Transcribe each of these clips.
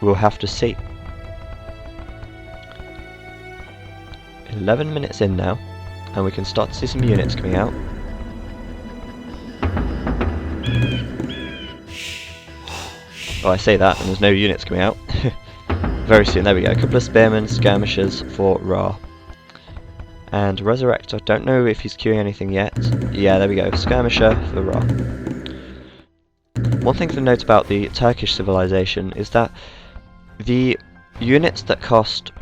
We'll have to see. 11 minutes in now, and we can start to see some units coming out. Oh, I say that, and there's no units coming out. Very soon, there we go. A couple of spearmen, skirmishers for Ra. And Resurrect, I don't know if he's queuing anything yet. Yeah, there we go. Skirmisher for Ra. One thing to note about the Turkish civilization is that the units that cost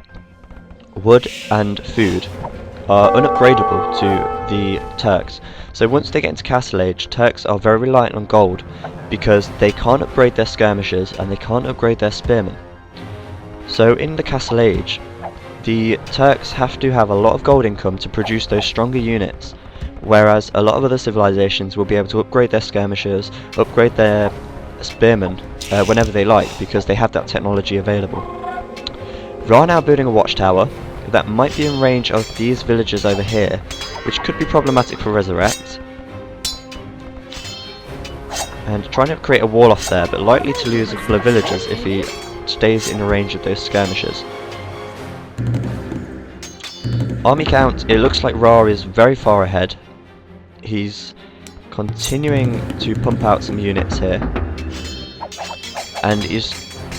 wood and food are unupgradable to the Turks. So once they get into Castle Age, Turks are very reliant on gold because they can't upgrade their skirmishers and they can't upgrade their spearmen. So in the Castle Age, the Turks have to have a lot of gold income to produce those stronger units, whereas a lot of other civilizations will be able to upgrade their skirmishers, upgrade their spearmen whenever they like because they have that technology available. Ra now building a watchtower that might be in range of these villagers over here, which could be problematic for Resurrect. And trying to create a wall off there, but likely to lose a couple of villagers if he stays in range of those skirmishers. Army count, it looks like Ra is very far ahead. He's continuing to pump out some units here. And he's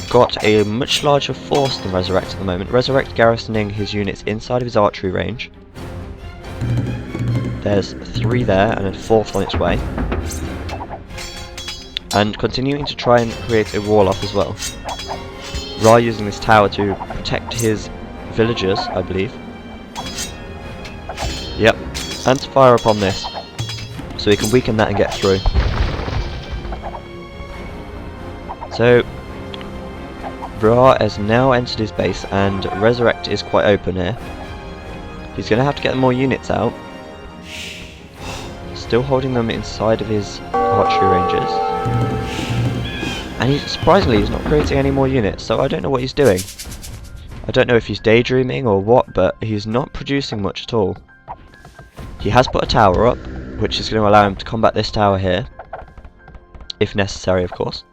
got a much larger force than Resurrect at the moment. Resurrect garrisoning his units inside of his archery range. There's 3 there and a 4th on its way. And continuing to try and create a wall off as well. Ra using this tower to protect his villagers, I believe. Yep, and to fire upon this, so he can weaken that and get through. So, Ra has now entered his base, and Resurrect is quite open here. He's going to have to get more units out. Still holding them inside of his archery ranges. And surprisingly, he's not creating any more units, so I don't know what he's doing. I don't know if he's daydreaming or what, but he's not producing much at all. He has put a tower up, which is going to allow him to combat this tower here. If necessary, of course.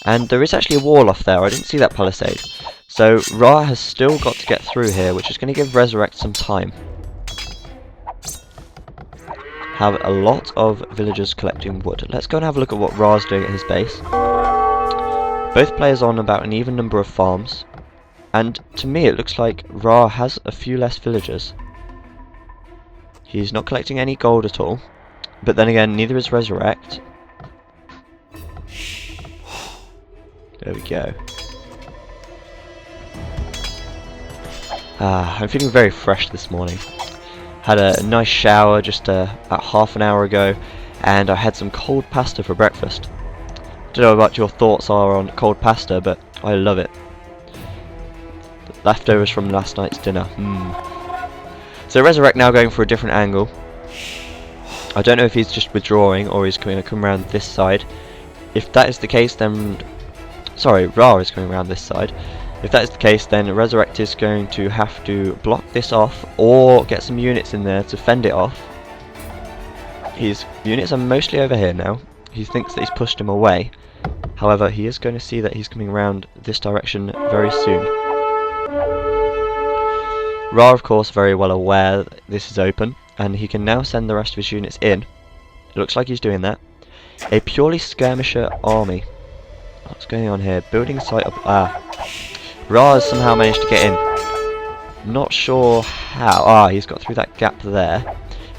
And there is actually a wall off there, I didn't see that palisade. So Ra has still got to get through here, which is going to give Resurrect some time. Have a lot of villagers collecting wood. Let's go and have a look at what Ra's doing at his base. Both players on about an even number of farms. And to me it looks like Ra has a few less villagers. He's not collecting any gold at all. But then again, neither is Resurrect. There we go. I'm feeling very fresh this morning. Had a nice shower just about half an hour ago, and I had some cold pasta for breakfast. Don't know what your thoughts are on cold pasta, but I love it. Leftovers from last night's dinner. So Resurrect now going for a different angle. I don't know if he's just withdrawing or he's going to come around this side. If that is the case, then... Sorry, Ra is coming around this side. If that is the case, then Resurrect is going to have to block this off or get some units in there to fend it off. His units are mostly over here now. He thinks that he's pushed him away. However, he is going to see that he's coming around this direction very soon. Ra, of course, very well aware that this is open, and he can now send the rest of his units in. It looks like he's doing that. A purely skirmisher army. What's going on here? Building site up. Ra has somehow managed to get in. Not sure how. He's got through that gap there.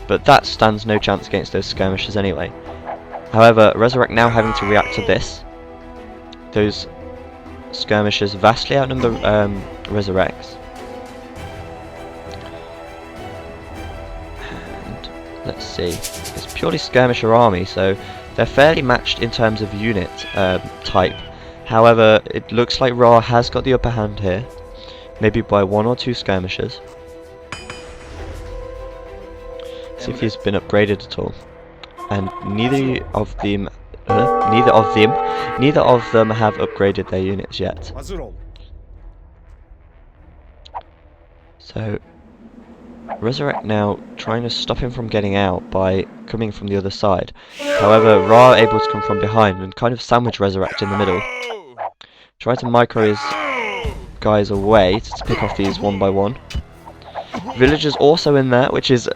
But that stands no chance against those skirmishers anyway. However, Resurrect now having to react to this. Those skirmishers vastly outnumber Resurrects. And let's see. It's purely skirmisher army, so they're fairly matched in terms of unit type. However, it looks like Ra has got the upper hand here. Maybe by 1 or 2 skirmishers. See if he's been upgraded at all. And neither of them have upgraded their units yet. So Resurrect now trying to stop him from getting out by coming from the other side. However, Ra able to come from behind and kind of sandwich Resurrect in the middle. Try to micro his guys away to pick off these one by one. Villagers also in there, which is,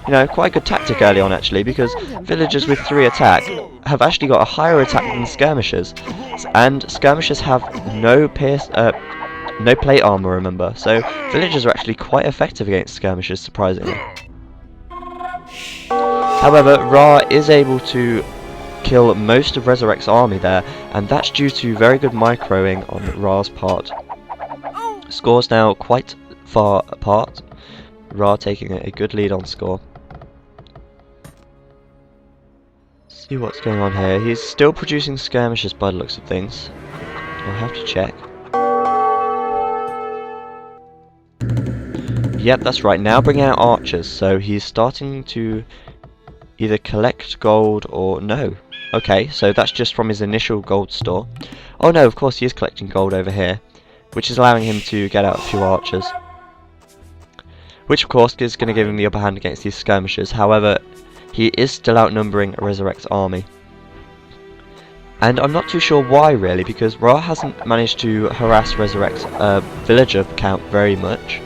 you know, quite a good tactic early on actually, because villagers with 3 attack have actually got a higher attack than skirmishers, and skirmishers have no plate armor, remember, so villagers are actually quite effective against skirmishers, surprisingly. However, Ra is able to kill most of Resurrect's army there, and that's due to very good microing on Ra's part. Scores now quite far apart, Ra taking a good lead on score. See what's going on here. He's still producing skirmishers by the looks of things. I'll have to check. Yep, that's right. Now bringing out archers, so he's starting to either collect gold or no. Okay, so that's just from his initial gold store. Oh no, of course he is collecting gold over here, which is allowing him to get out a few archers. Which of course is going to give him the upper hand against these skirmishers. However, he is still outnumbering Resurrect's army. And I'm not too sure why really, because Ra hasn't managed to harass Resurrect's villager count very much.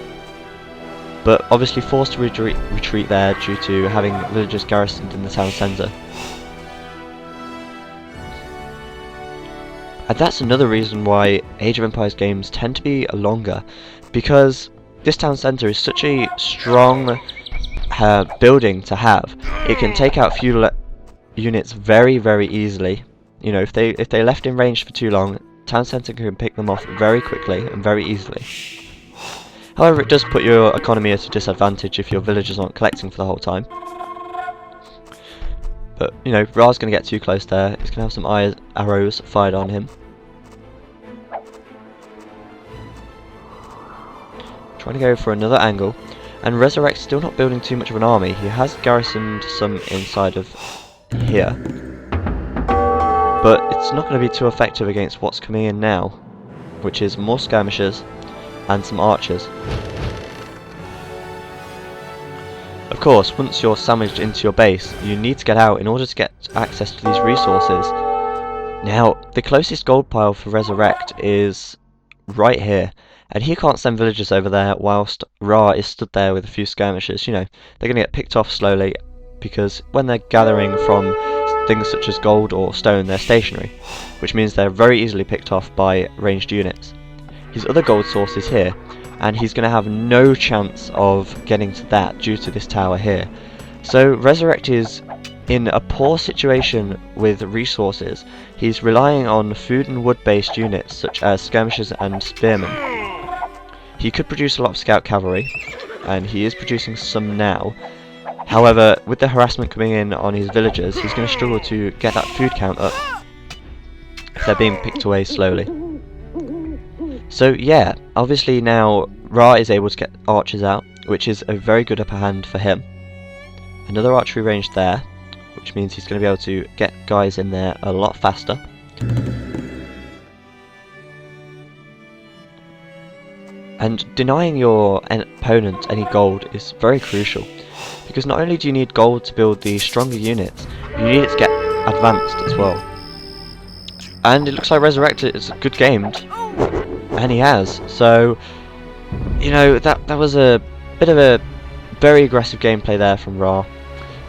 But obviously forced to retreat there due to having villagers garrisoned in the town centre. And that's another reason why Age of Empires games tend to be longer, because this town centre is such a strong building to have. It can take out feudal units very, very easily. You know, if they left in range for too long, town centre can pick them off very quickly and very easily. However, it does put your economy at a disadvantage if your villagers aren't collecting for the whole time. But, you know, Ra's going to get too close there. He's going to have some arrows fired on him. Trying to go for another angle. And Resurrect's still not building too much of an army. He has garrisoned some inside of here. But it's not going to be too effective against what's coming in now, which is more skirmishers and some archers. Of course, once you're sandwiched into your base, you need to get out in order to get access to these resources. Now, the closest gold pile for Resurrect is right here, and he can't send villagers over there whilst Ra is stood there with a few skirmishers. You know, they're going to get picked off slowly, because when they're gathering from things such as gold or stone, they're stationary, which means they're very easily picked off by ranged units. His other gold source is here, and he's going to have no chance of getting to that due to this tower here. So Resurrect is in a poor situation with resources. He's relying on food and wood based units such as skirmishers and spearmen. He could produce a lot of scout cavalry, and he is producing some now. However, with the harassment coming in on his villagers, he's going to struggle to get that food count up if they're being picked away slowly. So yeah, obviously now Ra is able to get archers out, which is a very good upper hand for him. Another archery range there, which means he's going to be able to get guys in there a lot faster. And denying your opponent any gold is very crucial, because not only do you need gold to build the stronger units, you need it to get advanced as well. And it looks like Resurrect is good gamed, and he has. So, you know, that was a bit of a very aggressive gameplay there from Ra,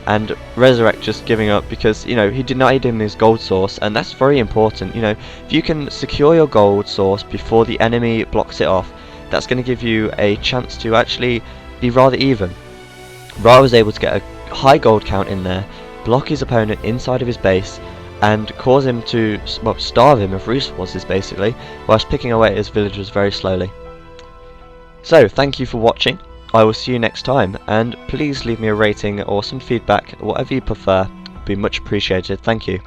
and Resurrect just giving up because, you know, he denied him his gold source, and that's very important. You know, if you can secure your gold source before the enemy blocks it off, that's going to give you a chance to actually be rather even. Ra was able to get a high gold count in there, block his opponent inside of his base, and cause him to, well, starve him of resources basically, whilst picking away at his villagers very slowly. So, thank you for watching. I will see you next time, and please leave me a rating or some feedback, whatever you prefer. It would be much appreciated. Thank you.